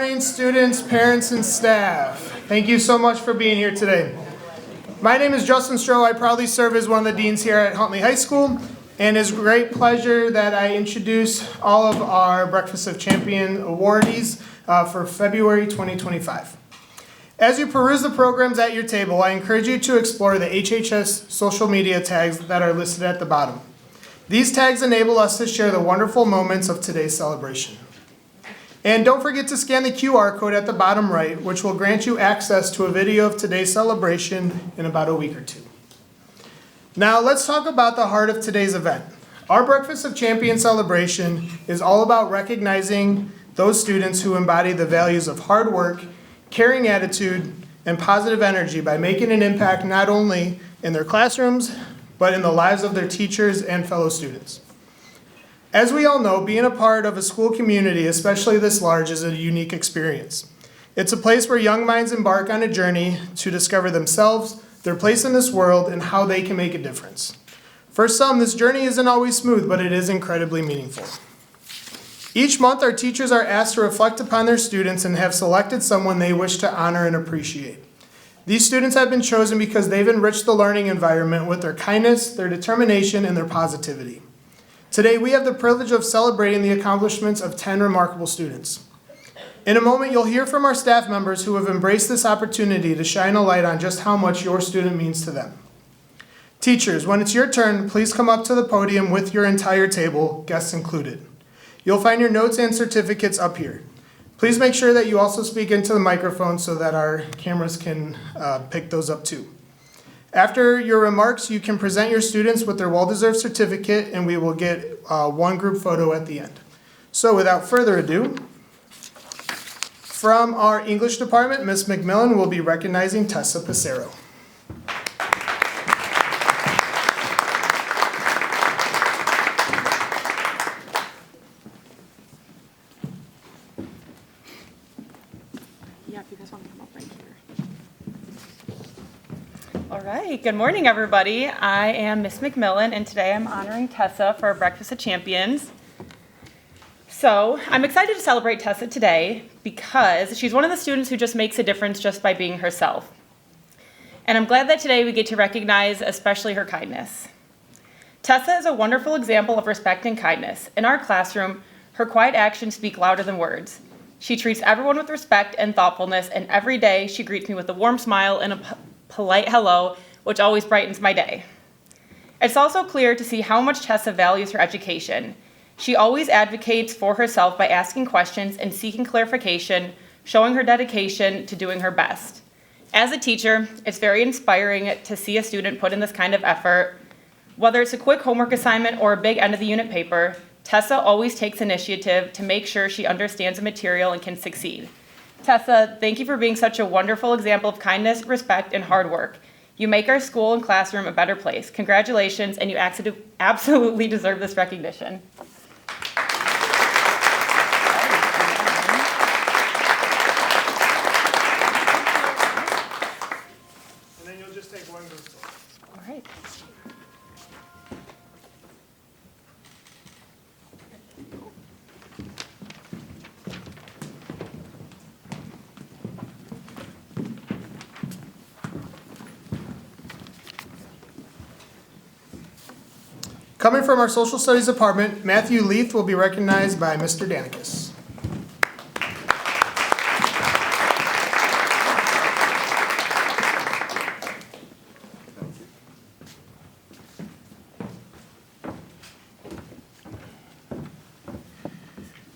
morning, students, parents, and staff. Thank you so much for being here today. My name is Justin Stroh. I proudly serve as one of the deans here at Huntley High School, and it's a great pleasure that I introduce all of our Breakfast of Champions awardees for February 2025. As you peruse the programs at your table, I encourage you to explore the HHS social media tags that are listed at the bottom. These tags enable us to share the wonderful moments of today's celebration. And don't forget to scan the QR code at the bottom right, which will grant you access to a video of today's celebration in about a week or two. Now let's talk about the heart of today's event. Our Breakfast of Champions celebration is all about recognizing those students who embody the values of hard work, caring attitude, and positive energy by making an impact not only in their classrooms, but in the lives of their teachers and fellow students. As we all know, being a part of a school community, especially this large, is a unique experience. It's a place where young minds embark on a journey to discover themselves, their place in this world, and how they can make a difference. For some, this journey isn't always smooth, but it is incredibly meaningful. Each month, our teachers are asked to reflect upon their students and have selected someone they wish to honor and appreciate. These students have been chosen because they've enriched the learning environment with their kindness, their determination, and their positivity. Today, we have the privilege of celebrating the accomplishments of 10 remarkable students. In a moment, you'll hear from our staff members who have embraced this opportunity to shine a light on just how much your student means to them. Teachers, when it's your turn, please come up to the podium with your entire table, guests included. You'll find your notes and certificates up here. Please make sure that you also speak into the microphone so that our cameras can pick those up too. After your remarks, you can present your students with their well-deserved certificate, and we will get one group photo at the end. So without further ado, from our English department, Ms. McMillan will be recognizing Tessa Passero. All right, good morning, everybody. I am Miss McMillan, and today I'm honoring Tessa for Breakfast of Champions. So I'm excited to celebrate Tessa today because she's one of the students who just makes a difference just by being herself. And I'm glad that today we get to recognize especially her kindness. Tessa is a wonderful example of respect and kindness. In our classroom, her quiet actions speak louder than words. She treats everyone with respect and thoughtfulness, and every day she greets me with a warm smile and a polite hello, which always brightens my day. It's also clear to see how much Tessa values her education. She always advocates for herself by asking questions and seeking clarification, showing her dedication to doing her best. As a teacher, it's very inspiring to see a student put in this kind of effort. Whether it's a quick homework assignment or a big end of the unit paper, Tessa always takes initiative to make sure she understands the material and can succeed. Tessa, thank you for being such a wonderful example of kindness, respect, and hard work. You make our school and classroom a better place. Congratulations, and you absolutely deserve this recognition. And then you'll just take one group. All right. Coming from our social studies department, Matthew Leith will be recognized by Mr. Danicus.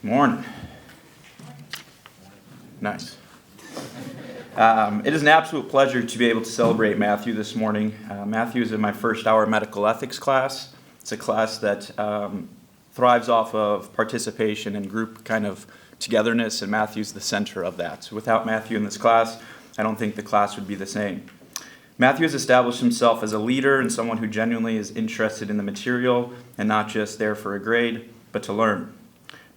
Morning. Nice. It is an absolute pleasure to be able to celebrate Matthew this morning. Matthew is in my first hour medical ethics class. It's a class that thrives off of participation and group kind of togetherness, and Matthew's the center of that. So without Matthew in this class, I don't think the class would be the same. Matthew has established himself as a leader and someone who genuinely is interested in the material and not just there for a grade, but to learn.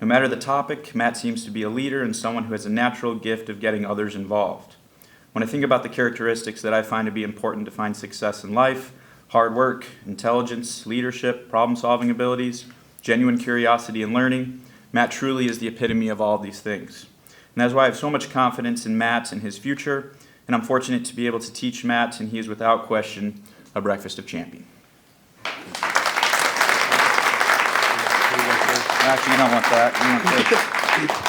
No matter the topic, Matt seems to be a leader and someone who has a natural gift of getting others involved. When I think about the characteristics that I find to be important to find success in life, hard work, intelligence, leadership, problem-solving abilities, genuine curiosity and learning, Matt truly is the epitome of all of these things. And that's why I have so much confidence in Matt and his future, and I'm fortunate to be able to teach Matt, and he is without question a Breakfast of Champion. Actually, you don't want that. You want this.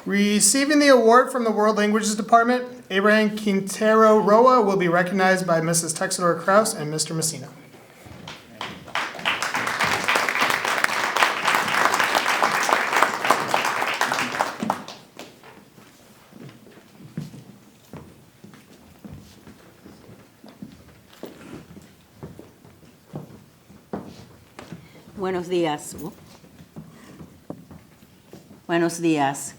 Receiving the award from the World Languages Department, Abraham Quintero Roa will be recognized by Mrs. Texador Kraus and Mr. Messina. Buenos días. Buenos días.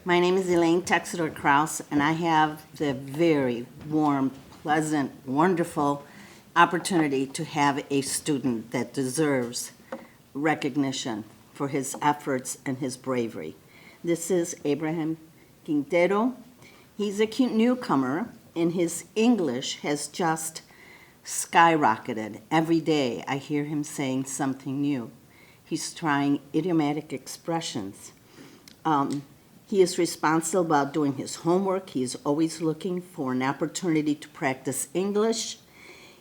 My name is Elaine Texador Kraus, and I have the very warm, pleasant, wonderful opportunity to have a student that deserves recognition for his efforts and his bravery. This is Abraham Quintero. He's a cute newcomer, and his English has just skyrocketed. Every day I hear him saying something new. He's trying idiomatic expressions. He is responsible about doing his homework. He is always looking for an opportunity to practice English.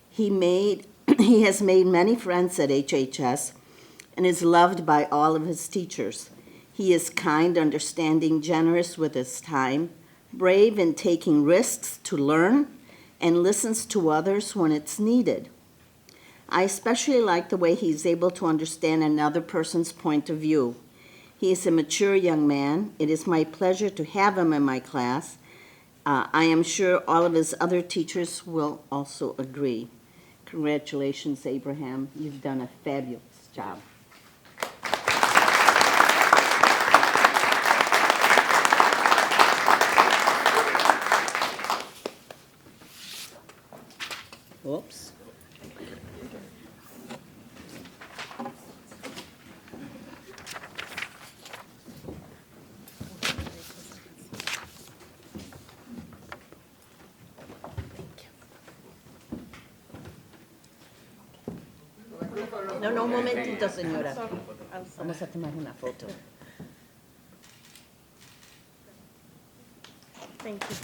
He has made many friends at HHS and is loved by all of his teachers. He is kind, understanding, generous with his time, brave in taking risks to learn, and listens to others when it's needed. I especially like the way he's able to understand another person's point of view. He is a mature young man. It is my pleasure to have him in my class. I am sure all of his other teachers will also agree. Congratulations, Abraham. You've done a fabulous job. Whoops. No, un momentito, señora. Vamos a tomar una foto. Thank you.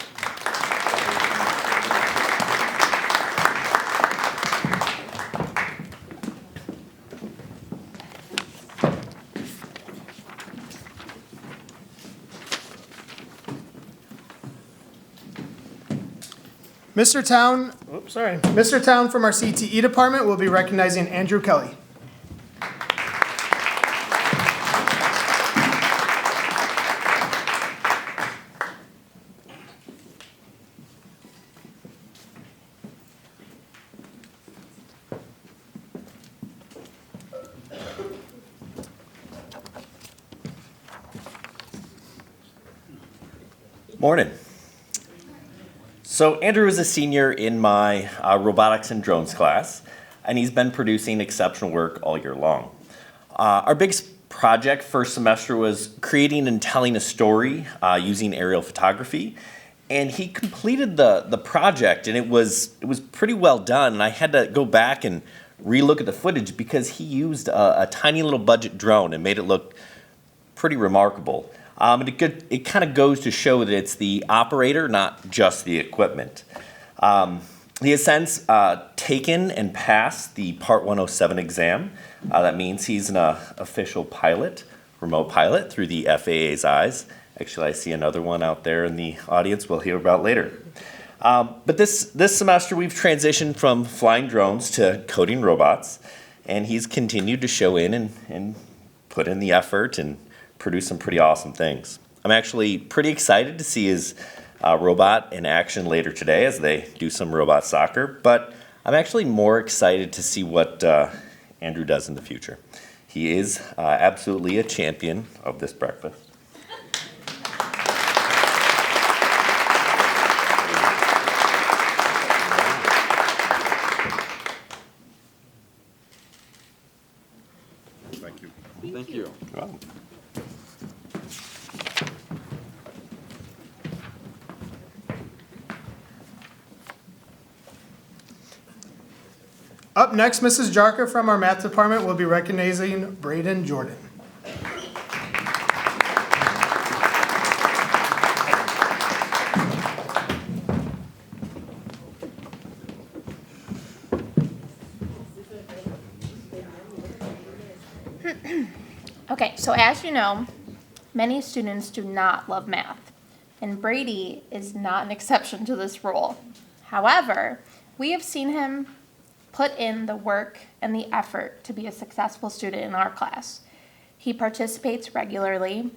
Mr. Town from our CTE department will be recognizing Andrew Kelly. Morning. So Andrew is a senior in my robotics and drones class, and he's been producing exceptional work all year long. Our biggest project first semester was creating and telling a story using aerial photography, and he completed the project, and it was pretty well done. And I had to go back and relook at the footage because he used a tiny little budget drone and made it look pretty remarkable. And it kind of goes to show that it's the operator, not just the equipment. He has since taken and passed the Part 107 exam. That means he's an official pilot, remote pilot through the FAA's eyes. Actually, I see another one out there in the audience we'll hear about later. But this semester we've transitioned from flying drones to coding robots, and he's continued to show in and put in the effort and produce some pretty awesome things. I'm actually pretty excited to see his robot in action later today as they do some robot soccer, but I'm actually more excited to see what Andrew does in the future. He is absolutely a champion of this breakfast. Thank you. Well, Up next, Mrs. Jarka from our math department will be recognizing Braden Jordan. Okay, so as you know, many students do not love math, and Brady is not an exception to this rule. However, we have seen him put in the work and the effort to be a successful student in our class. He participates regularly,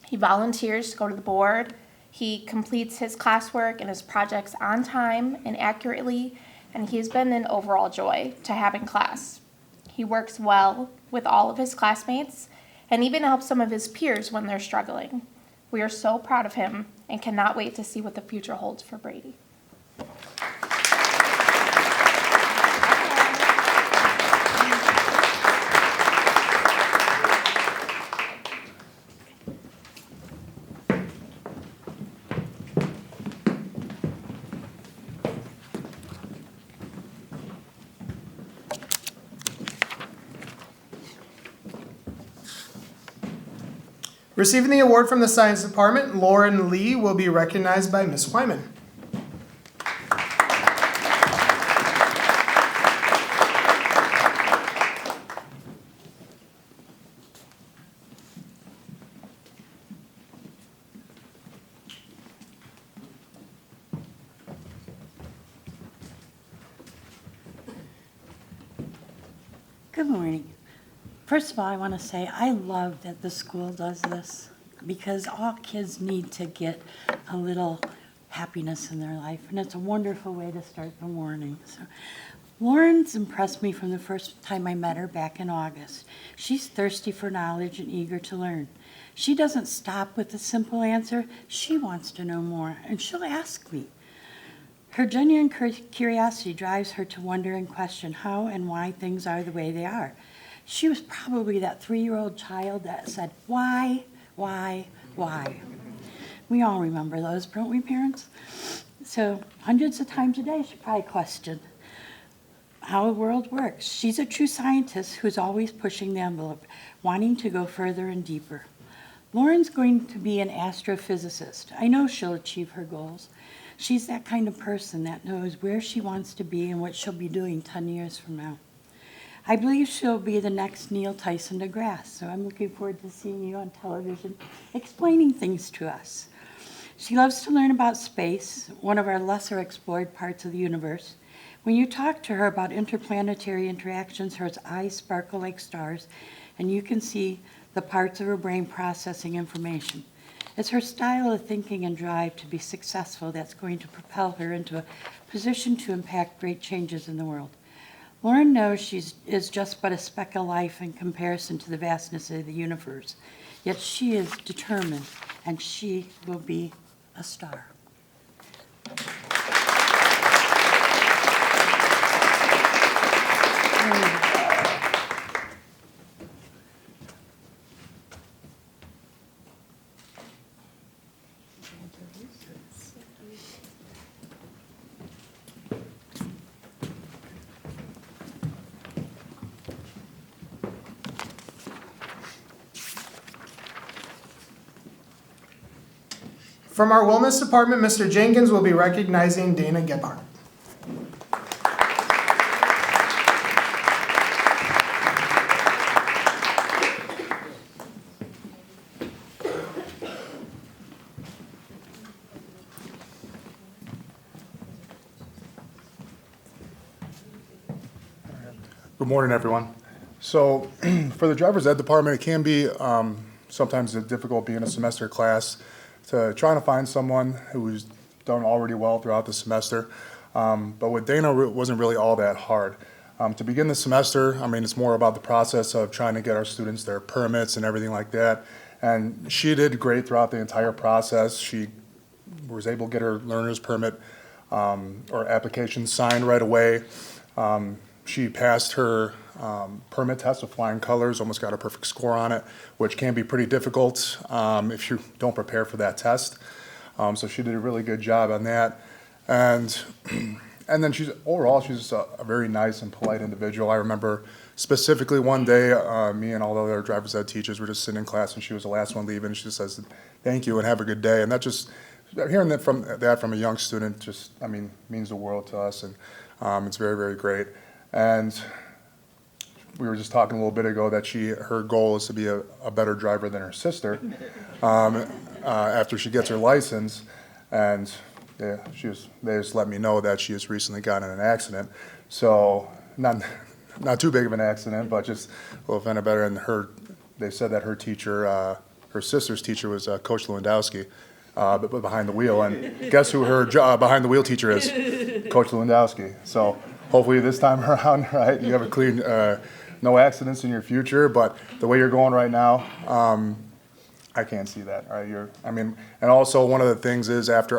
he volunteers to go to the board, he completes his classwork and his projects on time and accurately, and he has been an overall joy to have in class. He works well with all of his classmates and even helps some of his peers when they're struggling. We are so proud of him and cannot wait to see what the future holds for Brady. Receiving the award from the science department, Lauren Lee will be recognized by Ms. Wyman. Good morning. First of all, I want to say I love that the school does this because all kids need to get a little happiness in their life, and it's a wonderful way to start the morning. So, Lauren's impressed me from the first time I met her back in August. She's thirsty for knowledge and eager to learn. She doesn't stop with a simple answer. She wants to know more, and she'll ask me. Her genuine curiosity drives her to wonder and question how and why things are the way they are. She was probably that 3-year-old child that said, why? We all remember those, don't we, parents? So hundreds of times a day, she probably questioned how the world works. She's a true scientist who's always pushing the envelope, wanting to go further and deeper. Lauren's going to be an astrophysicist. I know she'll achieve her goals. She's that kind of person that knows where she wants to be and what she'll be doing 10 years from now. I believe she'll be the next Neil Tyson deGrasse, so I'm looking forward to seeing you on television explaining things to us. She loves to learn about space, one of our lesser explored parts of the universe. When you talk to her about interplanetary interactions, her eyes sparkle like stars, and you can see the parts of her brain processing information. It's her style of thinking and drive to be successful that's going to propel her into a position to impact great changes in the world. Lauren knows she is just but a speck of life in comparison to the vastness of the universe, yet she is determined, and she will be a star. From our wellness department, Mr. Jenkins will be recognizing Dana Gebhardt. Good morning, everyone. So for the driver's ed department, it can be sometimes difficult being a semester class to trying to find someone who's done already well throughout the semester. But with Dana, it wasn't really all that hard. To begin the semester, I mean, it's more about the process of trying to get our students their permits and everything like that. And she did great throughout the entire process. She was able to get her learner's permit or application signed right away. She passed her permit test with flying colors, almost got a perfect score on it, which can be pretty difficult if you don't prepare for that test. So she did a really good job on that. And then overall, she's just a very nice and polite individual. I remember specifically one day, me and all the other driver's ed teachers were just sitting in class, and she was the last one leaving. She just says, "Thank you and have a good day." And that just, hearing that from a young student just, means the world to us, and it's very, very great. And we were just talking a little bit ago that her goal is to be a better driver than her sister after she gets her license. And yeah, they just let me know that she has recently gotten in an accident. So not too big of an accident, but just a little bit better. And they said that her teacher, her sister's teacher, was Coach Lewandowski, but behind the wheel. And guess who her behind the wheel teacher is? Coach Lewandowski. So hopefully this time around, right, you have a clean, no accidents in your future. But the way you're going right now, I can't see that. Right? And also one of the things is after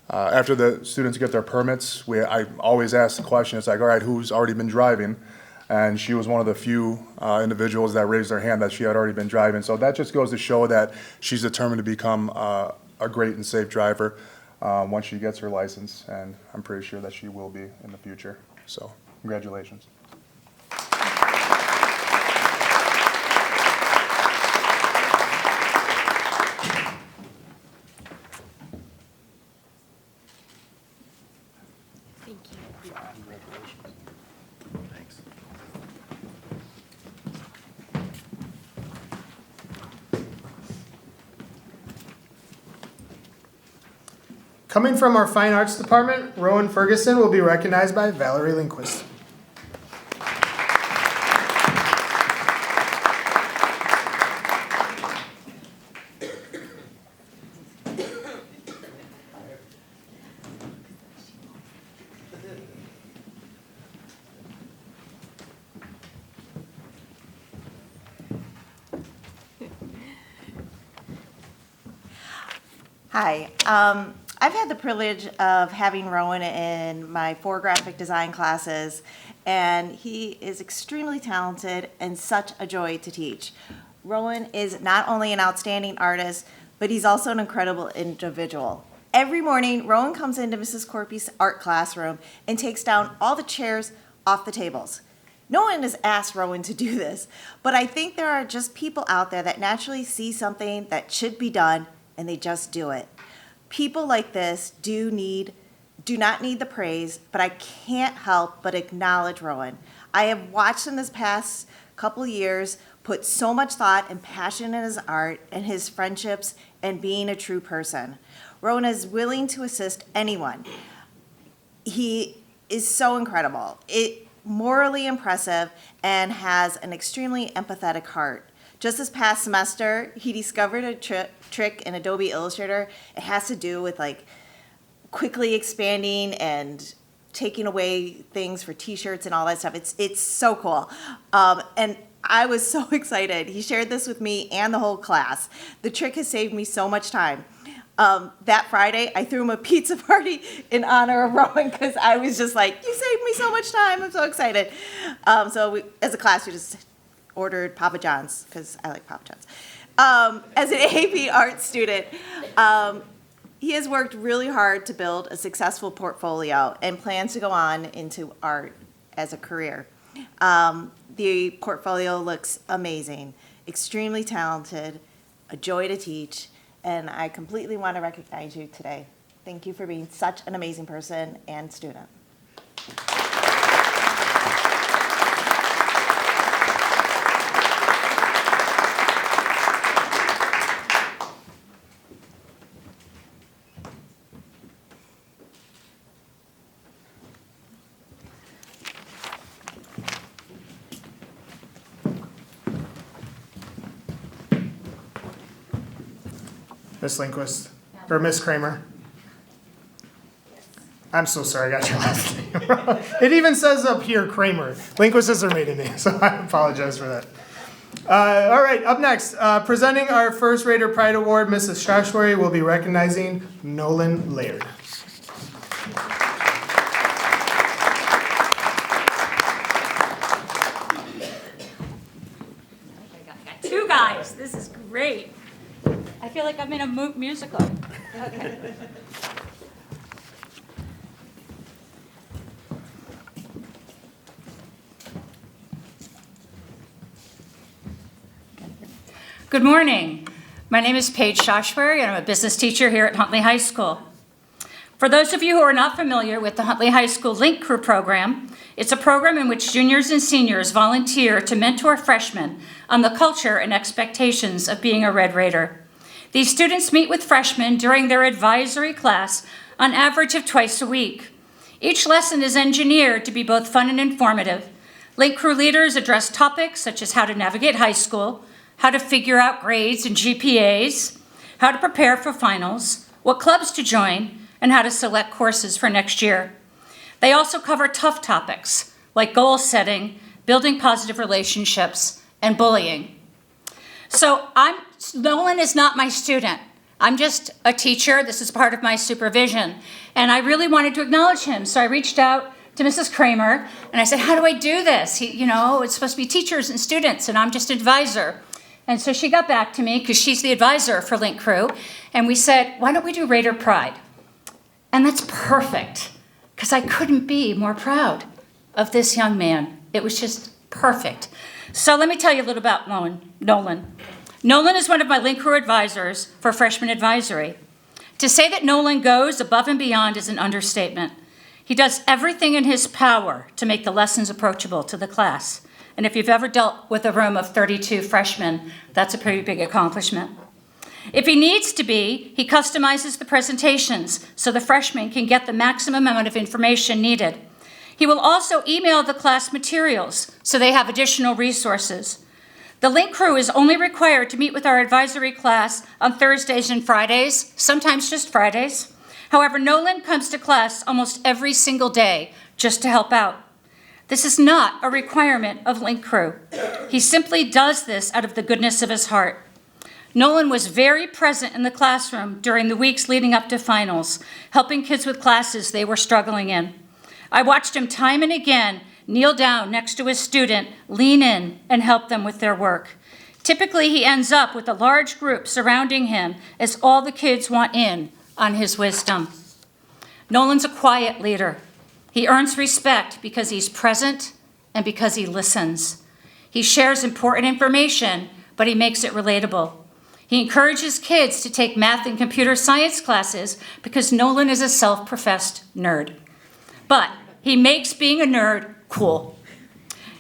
the students get their permits, I always ask the question. It's like, all right, who's already been driving? And she was one of the few individuals that raised their hand that she had already been driving. So that just goes to show that she's determined to become a great and safe driver once she gets her license, and I'm pretty sure that she will be in the future. So congratulations. Coming from our Fine Arts Department, Rowan Ferguson will be recognized by Valerie Lindquist. Hi. I've had the privilege of having Rowan in my 4 graphic design classes, and he is extremely talented and such a joy to teach. Rowan is not only an outstanding artist, but he's also an incredible individual. Every morning, Rowan comes into Mrs. Corpy's art classroom and takes down all the chairs off the tables. No one has asked Rowan to do this, but I think there are just people out there that naturally see something that should be done, and they just do it. People like this do not need the praise, but I can't help but acknowledge Rowan. I have watched him this past couple years put so much thought and passion in his art and his friendships and being a true person. Rowan is willing to assist anyone. He is so incredible, morally impressive, and has an extremely empathetic heart. Just this past semester, he discovered a trick in Adobe Illustrator. It has to do with quickly expanding and taking away things for t-shirts and all that stuff. It's so cool. And I was so excited. He shared this with me and the whole class. The trick has saved me so much time. That Friday, I threw him a pizza party in honor of Rowan because I was just like, you saved me so much time. I'm so excited. So as a class, we just ordered Papa John's because I like Papa John's. As an AP art student, he has worked really hard to build a successful portfolio and plans to go on into art as a career. The portfolio looks amazing, extremely talented, a joy to teach, and I completely want to recognize you today. Thank you for being such an amazing person and student. Miss Lindquist, or Miss Kramer. I'm so sorry, I got your last name wrong. It even says up here Kramer. Lindquist is her maiden name, so I apologize for that. All right, up next, presenting our First Raider Pride Award, Mrs. Strashbury will be recognizing Nolan Laird. like I'm in a musical. Okay. Good morning. My name is Paige Shoshbury, and I'm a business teacher here at Huntley High School. For those of you who are not familiar with the Huntley High School Link Crew program, it's a program in which juniors and seniors volunteer to mentor freshmen on the culture and expectations of being a Red Raider. These students meet with freshmen during their advisory class on average of twice a week. Each lesson is engineered to be both fun and informative. Link Crew leaders address topics such as how to navigate high school, how to figure out grades and GPAs, how to prepare for finals, what clubs to join, and how to select courses for next year. They also cover tough topics like goal setting, building positive relationships, and bullying. So Nolan is not my student. I'm just a teacher. This is part of my supervision. And I really wanted to acknowledge him. So I reached out to Mrs. Kramer and I said, how do I do this? It's supposed to be teachers and students and I'm just an advisor. And so she got back to me because she's the advisor for Link Crew. And we said, why don't we do Raider Pride? And that's perfect because I couldn't be more proud of this young man. It was just perfect. So let me tell you a little about Nolan. Nolan is one of my Link Crew advisors for Freshman Advisory. To say that Nolan goes above and beyond is an understatement. He does everything in his power to make the lessons approachable to the class. And if you've ever dealt with a room of 32 freshmen, that's a pretty big accomplishment. If he needs to be, he customizes the presentations so the freshmen can get the maximum amount of information needed. He will also email the class materials so they have additional resources. The Link Crew is only required to meet with our advisory class on Thursdays and Fridays, sometimes just Fridays. However, Nolan comes to class almost every single day just to help out. This is not a requirement of Link Crew. He simply does this out of the goodness of his heart. Nolan was very present in the classroom during the weeks leading up to finals, helping kids with classes they were struggling in. I watched him time and again kneel down next to his student, lean in, and help them with their work. Typically, he ends up with a large group surrounding him as all the kids want in on his wisdom. Nolan's a quiet leader. He earns respect because he's present and because he listens. He shares important information, but he makes it relatable. He encourages kids to take math and computer science classes because Nolan is a self-professed nerd. But he makes being a nerd cool.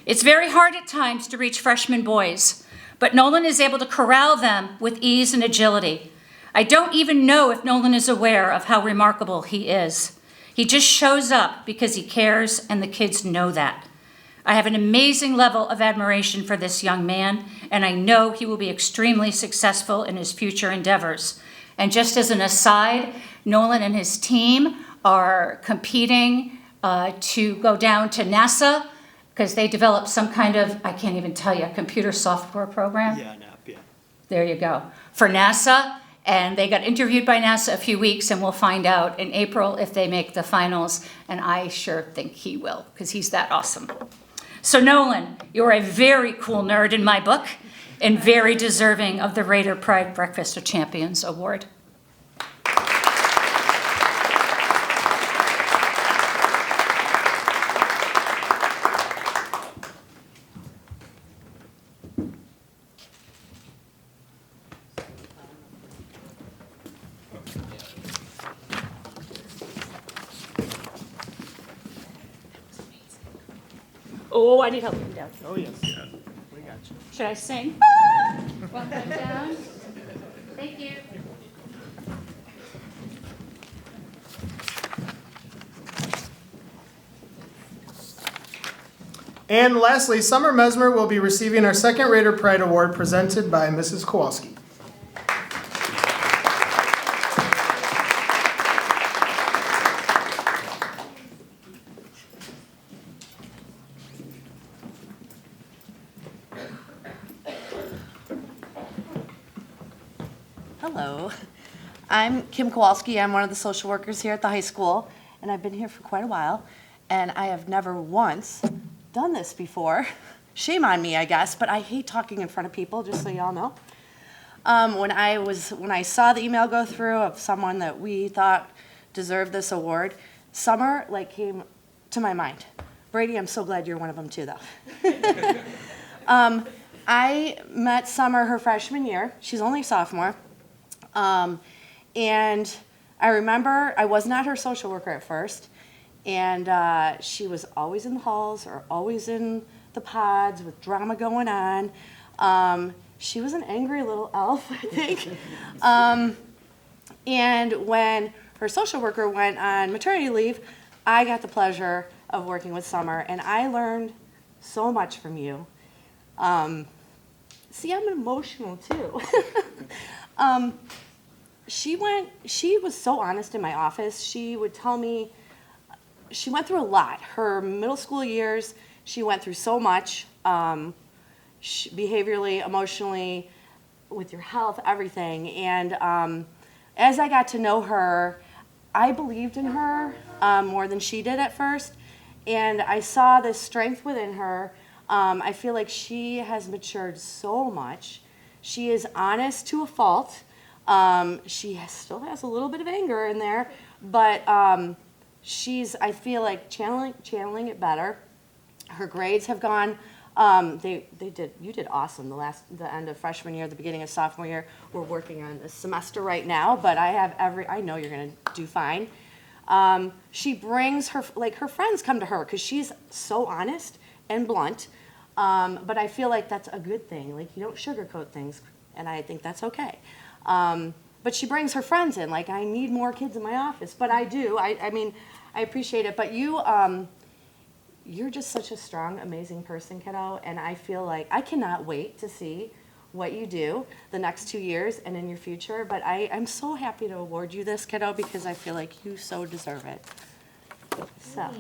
It's very hard at times to reach freshman boys, but Nolan is able to corral them with ease and agility. I don't even know if Nolan is aware of how remarkable he is. He just shows up because he cares, and the kids know that. I have an amazing level of admiration for this young man, and I know he will be extremely successful in his future endeavors. And just as an aside, Nolan and his team are competing to go down to NASA because they developed some kind of, I can't even tell you, computer software program. Yeah, an app, yeah. There you go. For NASA. And they got interviewed by NASA a few weeks, and we'll find out in April if they make the finals. And I sure think he will, because he's that awesome. So Nolan, you're a very cool nerd in my book, and very deserving of the Raider Pride Breakfast of Champions Award. Oh, I need help getting down. Oh, yes. Yeah. We got you. Should I sing? Welcome down. Thank you. And lastly, Summer Mesmer will be receiving our second Raider Pride Award presented by Mrs. Kowalski. Hello, I'm Kim Kowalski. I'm one of the social workers here at the high school, and I've been here for quite a while, and I have never once done this before. Shame on me, I guess, but I hate talking in front of people, just so y'all know. when I saw the email go through of someone that we thought deserved this award, Summer came to my mind. Brady, I'm so glad you're one of them too, though. I met Summer her freshman year. She's only a sophomore. And I remember I was not her social worker at first. And she was always in the halls or always in the pods with drama going on. She was an angry little elf, I think. And when her social worker went on maternity leave, I got the pleasure of working with Summer, and I learned so much from you. See, I'm emotional too. She was so honest in my office. She would tell me, she went through a lot. Her middle school years, she went through so much, behaviorally, emotionally, with your health, everything. And as I got to know her, I believed in her more than she did at first. And I saw this strength within her. I feel like she has matured so much. She is honest to a fault. She still has a little bit of anger in there, but she's, I feel like, channeling it better. Her grades have gone, you did awesome the end of freshman year, the beginning of sophomore year. We're working on a semester right now, but I know you're gonna do fine. She brings her friends come to her because she's so honest and blunt. But I feel like that's a good thing. Like, you don't sugarcoat things, and I think that's okay. But she brings her friends in. Like, I need more kids in my office, but I do. I mean, I appreciate it. But you're just such a strong, amazing person, kiddo. And I feel like I cannot wait to see what you do the next 2 years and in your future. But I'm so happy to award you this, kiddo, because I feel like you so deserve it. So.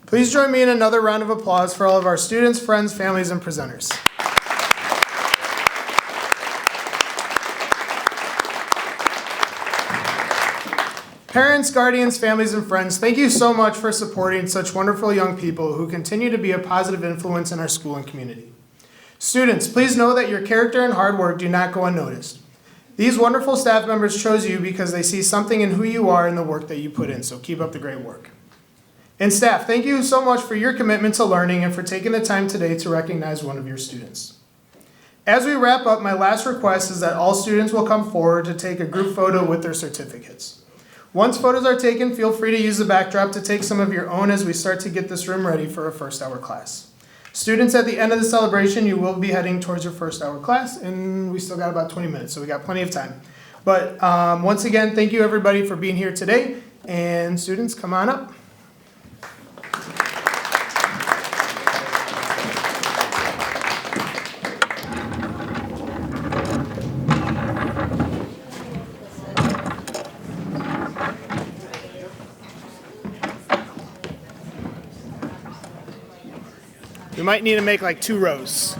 Please join me in another round of applause for all of our students, friends, families, and presenters. Parents, guardians, families, and friends, thank you so much for supporting such wonderful young people who continue to be a positive influence in our school and community. Students, please know that your character and hard work do not go unnoticed. These wonderful staff members chose you because they see something in who you are and the work that you put in, so keep up the great work. And staff, thank you so much for your commitment to learning and for taking the time today to recognize one of your students. As we wrap up, my last request is that all students will come forward to take a group photo with their certificates. Once photos are taken, feel free to use the backdrop to take some of your own as we start to get this room ready for a first hour class. Students, at the end of the celebration, you will be heading towards your first hour class, and we still got about 20 minutes, so we got plenty of time. But once again, thank you everybody for being here today, and students, come on up. We might need to make like 2 rows.